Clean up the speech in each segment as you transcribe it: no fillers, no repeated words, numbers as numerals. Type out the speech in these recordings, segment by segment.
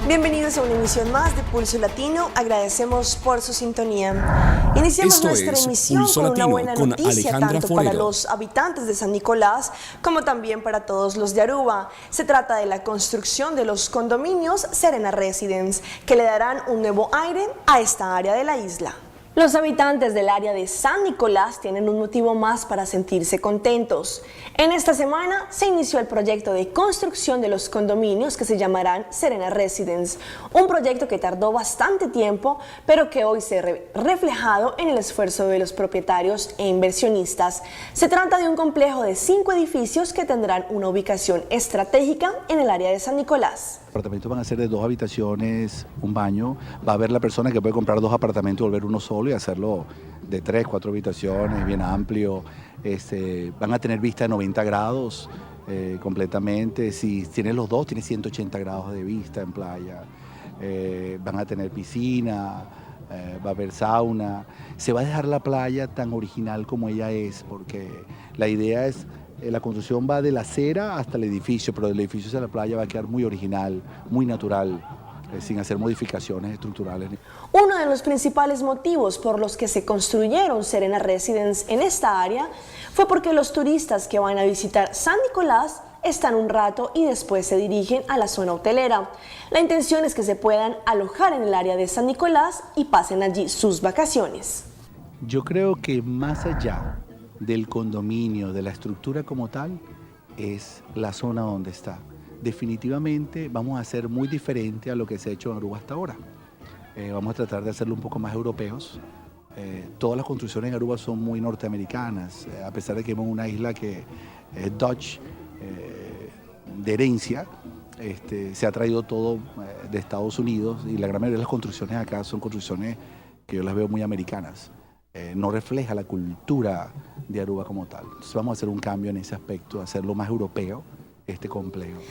Bienvenidos a una emisión más de Pulso Latino. Agradecemos por su sintonía. Iniciamos nuestra emisión Pulso con Latino, una buena con noticia, Alejandra tanto para Forero. los habitantes de San Nicolás como también para todos los de Aruba. Se trata de la construcción de los condominios Serena Residence, que le darán un nuevo aire a esta área de la isla. Los habitantes del área de San Nicolás tienen un motivo más para sentirse contentos. En esta semana se inició el proyecto de construcción de los condominios que se llamarán Serena Residence, un proyecto que tardó bastante tiempo, pero que hoy se ve reflejado en el esfuerzo de los propietarios e inversionistas. Se trata de un complejo de 5 edificios que tendrán una ubicación estratégica en el área de San Nicolás. Los apartamentos van a ser de 2 habitaciones, un baño. Va a haber la persona que puede comprar 2 apartamentos y volver uno solo y hacerlo de 3, 4 habitaciones, bien amplio. Van a tener vista de 90 grados completamente. Si tienes los 2, tienes 180 grados de vista en playa. Van a tener piscina, va a haber sauna. Se va a dejar la playa tan original como ella es, porque la idea es... La construcción va de la acera hasta el edificio, pero del edificio hacia la playa va a quedar muy original, muy natural, sin hacer modificaciones estructurales. Uno de los principales motivos por los que se construyeron Serena Residence en esta área fue porque los turistas que van a visitar San Nicolás están un rato y después se dirigen a la zona hotelera. La intención es que se puedan alojar en el área de San Nicolás y pasen allí sus vacaciones. Yo creo que más allá del condominio, de la estructura como tal, es la zona donde está. Definitivamente vamos a hacer muy diferente a lo que se ha hecho en Aruba hasta ahora. Vamos a tratar de hacerlo un poco más europeos. Todas las construcciones en Aruba son muy norteamericanas, a pesar de que es una isla que es Dutch, de herencia. Se ha traído todo de Estados Unidos y la gran mayoría de las construcciones acá son construcciones que yo las veo muy americanas. No refleja la cultura de Aruba como tal. Entonces vamos a hacer un cambio en ese aspecto, hacerlo más europeo, este complejo.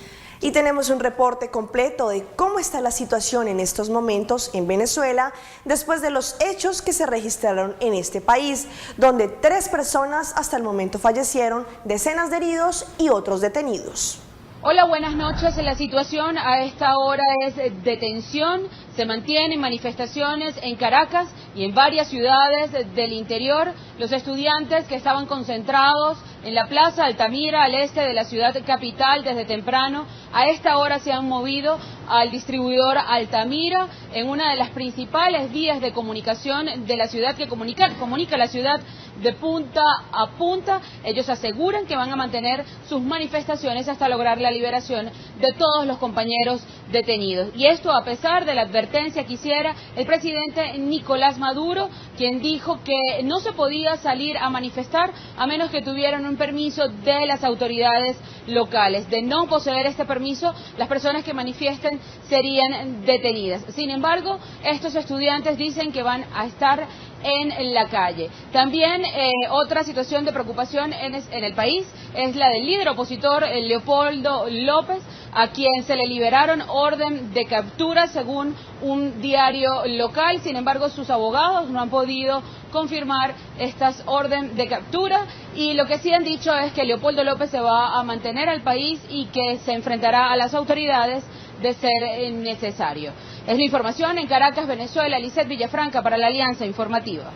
Y tenemos un reporte completo de cómo está la situación en estos momentos en Venezuela después de los hechos que se registraron en este país, donde 3 personas hasta el momento fallecieron, decenas de heridos y otros detenidos. Hola, buenas noches. La situación a esta hora es de tensión. Se mantienen manifestaciones en Caracas y en varias ciudades del interior. Los estudiantes que estaban concentrados en la Plaza Altamira, al este de la ciudad capital, desde temprano, a esta hora se han movido al distribuidor Altamira, en una de las principales vías de comunicación de la ciudad que comunica la ciudad de punta a punta. Ellos aseguran que van a mantener sus manifestaciones hasta lograr la liberación de todos los compañeros detenidos. Y esto a pesar de la advertencia que hiciera el presidente Nicolás Maduro, quien dijo que no se podía salir a manifestar a menos que tuvieran un permiso de las autoridades locales. De no poseer este permiso, las personas que manifiesten serían detenidas. Sin embargo, estos estudiantes dicen que van a estar en la calle. También otra situación de preocupación en el país es la del líder opositor Leopoldo López, a quien se le liberaron orden de captura según un diario local. Sin embargo, sus abogados no han podido confirmar estas órdenes de captura, y lo que sí han dicho es que Leopoldo López se va a mantener al país y que se enfrentará a las autoridades de ser necesario. Es la información en Caracas, Venezuela. Lisette Villafranca para la Alianza Informativa.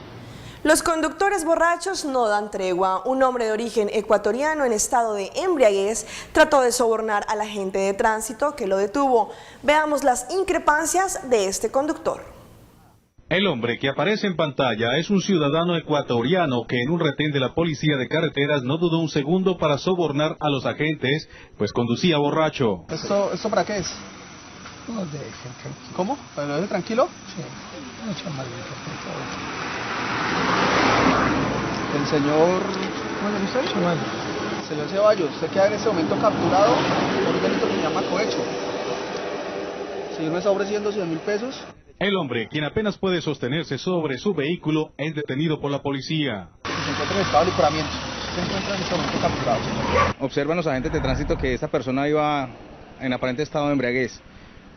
Los conductores borrachos no dan tregua. Un hombre de origen ecuatoriano en estado de embriaguez trató de sobornar al agente de tránsito que lo detuvo. Veamos las increpancias de este conductor. El hombre que aparece en pantalla es un ciudadano ecuatoriano que en un retén de la policía de carreteras no dudó un segundo para sobornar a los agentes, pues conducía borracho. ¿Esto para qué es? No dejen, tranquilo. ¿Cómo? ¿Para dejar tranquilo? Sí, mucha maldita, por favor. El señor... ¿Cómo se llama usted? Ceballos. Señor Ceballos, usted queda en este momento capturado por un delito que se llama cohecho. El señor me está ofreciendo 100.000 pesos. El hombre, quien apenas puede sostenerse sobre su vehículo, es detenido por la policía. Se encuentra en estado de libramiento. Se encuentra en este momento capturado, señor. Observan los agentes de tránsito que esta persona iba en aparente estado de embriaguez.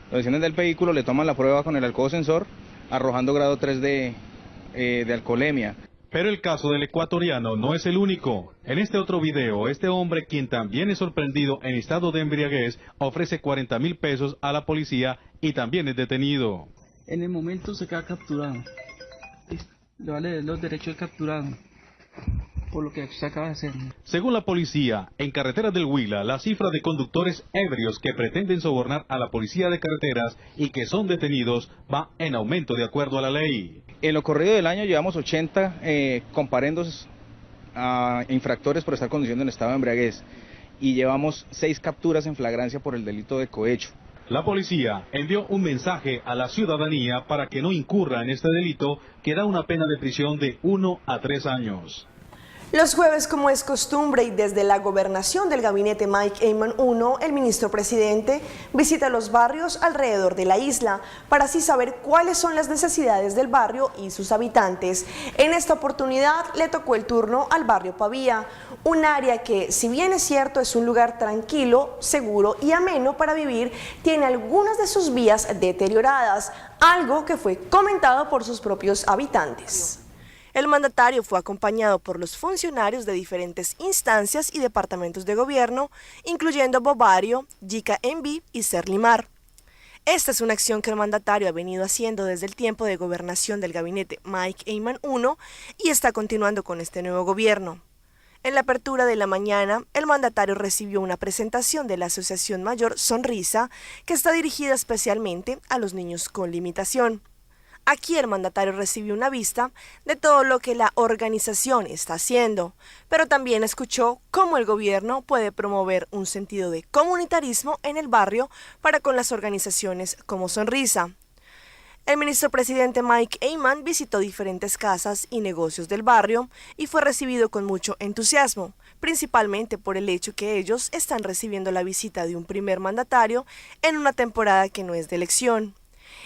Los descienden del vehículo, le toman la prueba con el alcohol sensor, arrojando grado 3 de alcoholemia. Pero el caso del ecuatoriano no es el único. En este otro video, este hombre, quien también es sorprendido en estado de embriaguez, ofrece 40.000 pesos a la policía y también es detenido. En el momento se queda capturado. Le vale los derechos del capturado por lo que se acaba de hacer. Según la policía, en carreteras del Huila, la cifra de conductores ebrios que pretenden sobornar a la policía de carreteras y que son detenidos va en aumento de acuerdo a la ley. En lo corrido del año llevamos 80 comparendos a infractores por estar conduciendo en estado de embriaguez y llevamos 6 capturas en flagrancia por el delito de cohecho. La policía envió un mensaje a la ciudadanía para que no incurra en este delito, que da una pena de prisión de 1 a 3 años. Los jueves, como es costumbre, y desde la gobernación del gabinete Mike Eyman I, el ministro presidente visita los barrios alrededor de la isla para así saber cuáles son las necesidades del barrio y sus habitantes. En esta oportunidad le tocó el turno al barrio Pavía, un área que, si bien es cierto, es un lugar tranquilo, seguro y ameno para vivir, tiene algunas de sus vías deterioradas, algo que fue comentado por sus propios habitantes. El mandatario fue acompañado por los funcionarios de diferentes instancias y departamentos de gobierno, incluyendo Bovario, Yica Enví y Serlimar. Esta es una acción que el mandatario ha venido haciendo desde el tiempo de gobernación del gabinete Mike Eyman I y está continuando con este nuevo gobierno. En la apertura de la mañana, el mandatario recibió una presentación de la Asociación Mayor Sonrisa, que está dirigida especialmente a los niños con limitación. Aquí el mandatario recibió una vista de todo lo que la organización está haciendo, pero también escuchó cómo el gobierno puede promover un sentido de comunitarismo en el barrio para con las organizaciones como Sonrisa. El ministro presidente Mike Eyman visitó diferentes casas y negocios del barrio y fue recibido con mucho entusiasmo, principalmente por el hecho que ellos están recibiendo la visita de un primer mandatario en una temporada que no es de elección.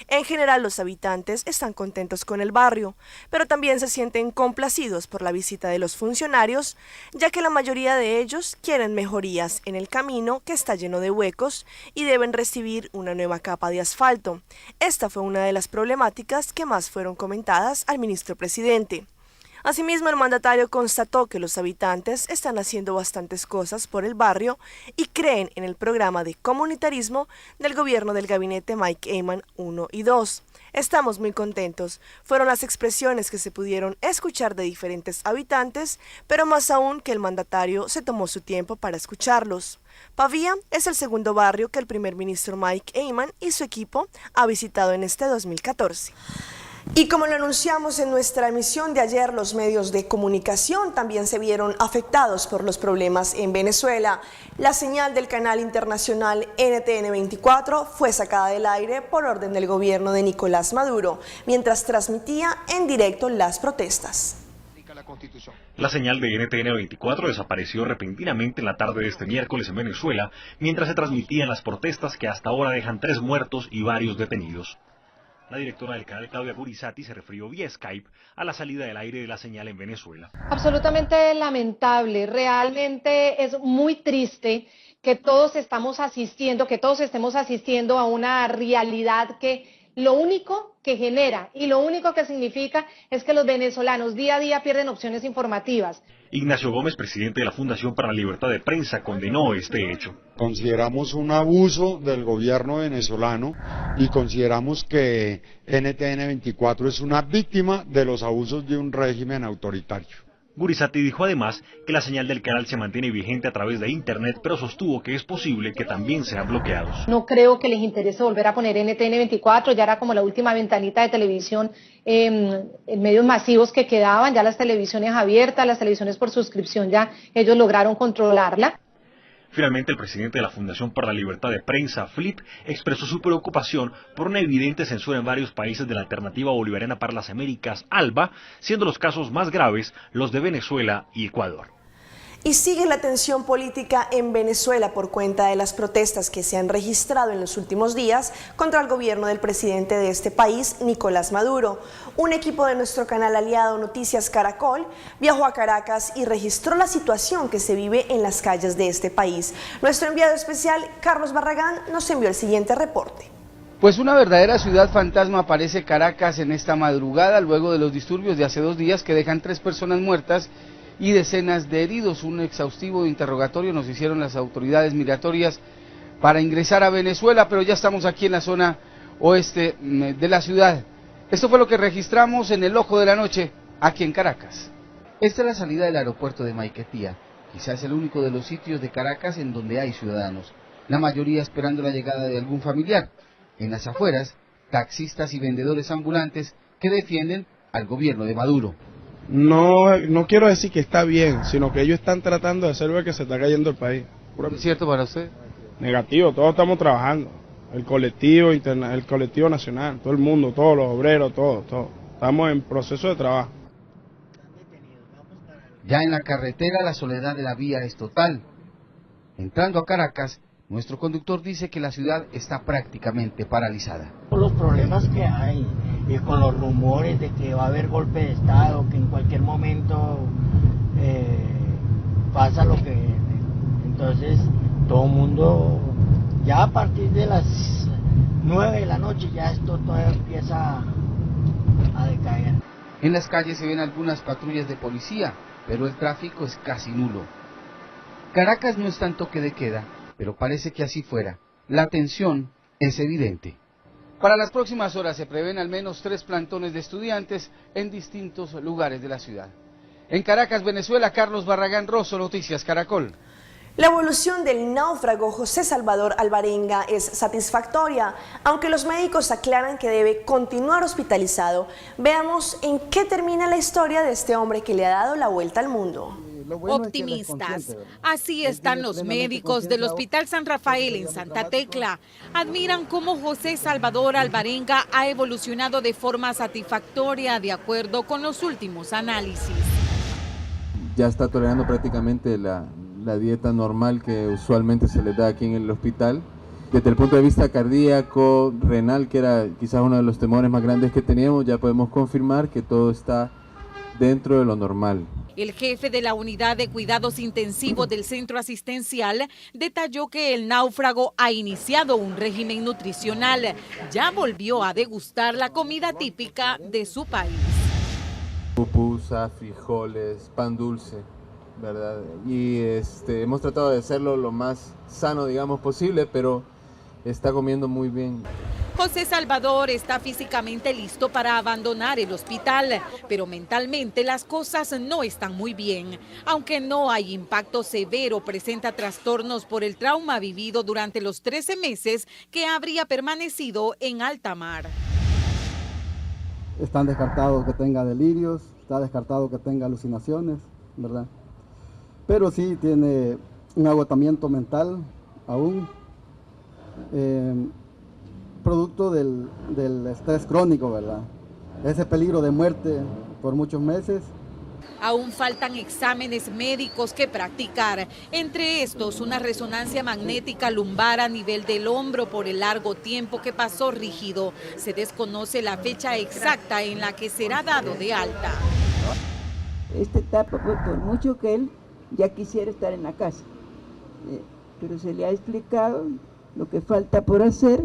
En general, los habitantes están contentos con el barrio, pero también se sienten complacidos por la visita de los funcionarios, ya que la mayoría de ellos quieren mejorías en el camino que está lleno de huecos y deben recibir una nueva capa de asfalto. Esta fue una de las problemáticas que más fueron comentadas al ministro presidente. Asimismo, el mandatario constató que los habitantes están haciendo bastantes cosas por el barrio y creen en el programa de comunitarismo del gobierno del gabinete Mike Eyman I y II. Estamos muy contentos, fueron las expresiones que se pudieron escuchar de diferentes habitantes, pero más aún que el mandatario se tomó su tiempo para escucharlos. Pavía es el segundo barrio que el primer ministro Mike Eyman y su equipo ha visitado en este 2014. Y como lo anunciamos en nuestra emisión de ayer, los medios de comunicación también se vieron afectados por los problemas en Venezuela. La señal del canal internacional NTN 24 fue sacada del aire por orden del gobierno de Nicolás Maduro, mientras transmitía en directo las protestas. La señal de NTN 24 desapareció repentinamente en la tarde de este miércoles en Venezuela, mientras se transmitían las protestas que hasta ahora dejan 3 muertos y varios detenidos. La directora del canal, Claudia Gurizati, se refirió vía Skype a la salida del aire de la señal en Venezuela. Absolutamente lamentable, realmente es muy triste que todos estemos asistiendo a una realidad que lo único que genera y lo único que significa es que los venezolanos día a día pierden opciones informativas. Ignacio Gómez, presidente de la Fundación para la Libertad de Prensa, condenó este hecho. Consideramos un abuso del gobierno venezolano y consideramos que NTN 24 es una víctima de los abusos de un régimen autoritario. Gurizati dijo además que la señal del canal se mantiene vigente a través de Internet, pero sostuvo que es posible que también sean bloqueados. No creo que les interese volver a poner NTN 24, ya era como la última ventanita de televisión en medios masivos que quedaban, ya las televisiones abiertas, las televisiones por suscripción, ya ellos lograron controlarla. Finalmente, el presidente de la Fundación para la Libertad de Prensa, FLIP, expresó su preocupación por una evidente censura en varios países de la Alternativa Bolivariana para las Américas, ALBA, siendo los casos más graves los de Venezuela y Ecuador. Y sigue la tensión política en Venezuela por cuenta de las protestas que se han registrado en los últimos días contra el gobierno del presidente de este país, Nicolás Maduro. Un equipo de nuestro canal aliado Noticias Caracol viajó a Caracas y registró la situación que se vive en las calles de este país. Nuestro enviado especial, Carlos Barragán, nos envió el siguiente reporte. Pues una verdadera ciudad fantasma aparece Caracas en esta madrugada luego de los disturbios de hace 2 días que dejan 3 personas muertas y decenas de heridos. Un exhaustivo interrogatorio nos hicieron las autoridades migratorias para ingresar a Venezuela, pero ya estamos aquí en la zona oeste de la ciudad. Esto fue lo que registramos en el ojo de la noche aquí en Caracas. Esta es la salida del aeropuerto de Maiquetía, quizás el único de los sitios de Caracas en donde hay ciudadanos, la mayoría esperando la llegada de algún familiar. En las afueras, taxistas y vendedores ambulantes que defienden al gobierno de Maduro. No quiero decir que está bien, sino que ellos están tratando de hacer ver que se está cayendo el país. ¿Es cierto para usted? Negativo, todos estamos trabajando. El colectivo nacional, todo el mundo, todos los obreros, todo. Estamos en proceso de trabajo. Ya en la carretera la soledad de la vía es total. Entrando a Caracas, nuestro conductor dice que la ciudad está prácticamente paralizada. Por los problemas que hay y con los rumores de que va a haber golpe de Estado, que en cualquier momento pasa lo que... Entonces todo el mundo, ya a partir de las 9 de la noche ya esto todo empieza a decaer. En las calles se ven algunas patrullas de policía, pero el tráfico es casi nulo. Caracas no está en toque de queda, pero parece que así fuera. La tensión es evidente. Para las próximas horas se prevén al menos 3 plantones de estudiantes en distintos lugares de la ciudad. En Caracas, Venezuela, Carlos Barragán Rosso, Noticias Caracol. La evolución del náufrago José Salvador Alvarenga es satisfactoria, aunque los médicos aclaran que debe continuar hospitalizado. Veamos en qué termina la historia de este hombre que le ha dado la vuelta al mundo. Optimistas. Así están los médicos del Hospital San Rafael en Santa Tecla. Admiran cómo José Salvador Alvarenga ha evolucionado de forma satisfactoria de acuerdo con los últimos análisis. Ya está tolerando prácticamente la dieta normal que usualmente se le da aquí en el hospital. Desde el punto de vista cardíaco, renal, que era quizás uno de los temores más grandes que teníamos, ya podemos confirmar que todo está dentro de lo normal. El jefe de la unidad de cuidados intensivos del centro asistencial detalló que el náufrago ha iniciado un régimen nutricional. Ya volvió a degustar la comida típica de su país. Pupusa, frijoles, pan dulce, ¿verdad? Y hemos tratado de hacerlo lo más sano, digamos, posible, pero está comiendo muy bien. José Salvador está físicamente listo para abandonar el hospital, pero mentalmente las cosas no están muy bien. Aunque no hay impacto severo, presenta trastornos por el trauma vivido durante los 13 meses que habría permanecido en alta mar. Están descartados que tenga delirios, está descartado que tenga alucinaciones, ¿verdad? Pero sí tiene un agotamiento mental aún, producto del estrés crónico, ¿verdad? Ese peligro de muerte por muchos meses. Aún faltan exámenes médicos que practicar, entre estos una resonancia magnética lumbar a nivel del hombro por el largo tiempo que pasó rígido. Se desconoce la fecha exacta en la que será dado de alta. Esta etapa, pues, por mucho que él ya quisiera estar en la casa, pero se le ha explicado lo que falta por hacer.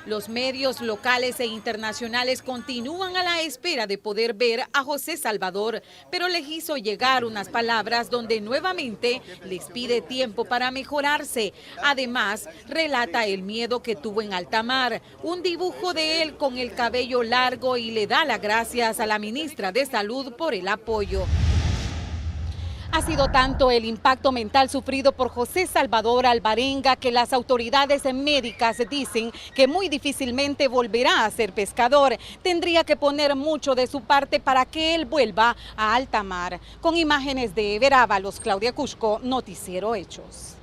Los medios locales e internacionales continúan a la espera de poder ver a José Salvador, pero les hizo llegar unas palabras donde nuevamente les pide tiempo para mejorarse. Además, relata el miedo que tuvo en alta mar, un dibujo de él con el cabello largo y le da las gracias a la ministra de Salud por el apoyo. Ha sido tanto el impacto mental sufrido por José Salvador Alvarenga que las autoridades médicas dicen que muy difícilmente volverá a ser pescador. Tendría que poner mucho de su parte para que él vuelva a alta mar. Con imágenes de Verábalos, Claudia Cusco, Noticiero Hechos.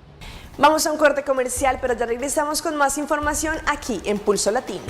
Vamos a un corte comercial, pero ya regresamos con más información aquí en Pulso Latino.